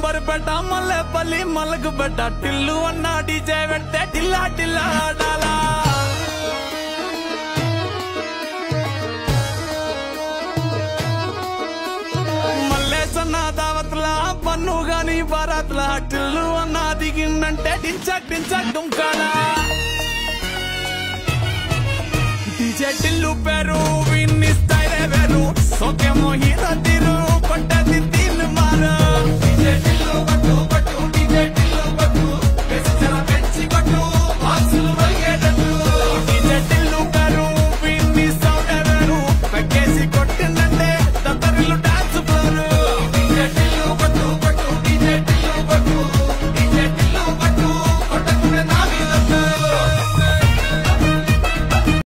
అంబర్పేట మల్లెపల్లి మలకపేట టిల్లు అన్న డీజే పెట్టే టిల్లా టిల్లా ఆడాలా మల్లేసన్న దావత్లా పన్ను గాని బారాత్లా టిల్లు అన్న దిగిందంటే డించక్ డించక్ దుంకాలా డీజే టిల్లు పేరు విన్ని స్టైల్ వేరు సోకేమో హీరో తీరు పట్టది తీన్ మారు డీజే టిల్లు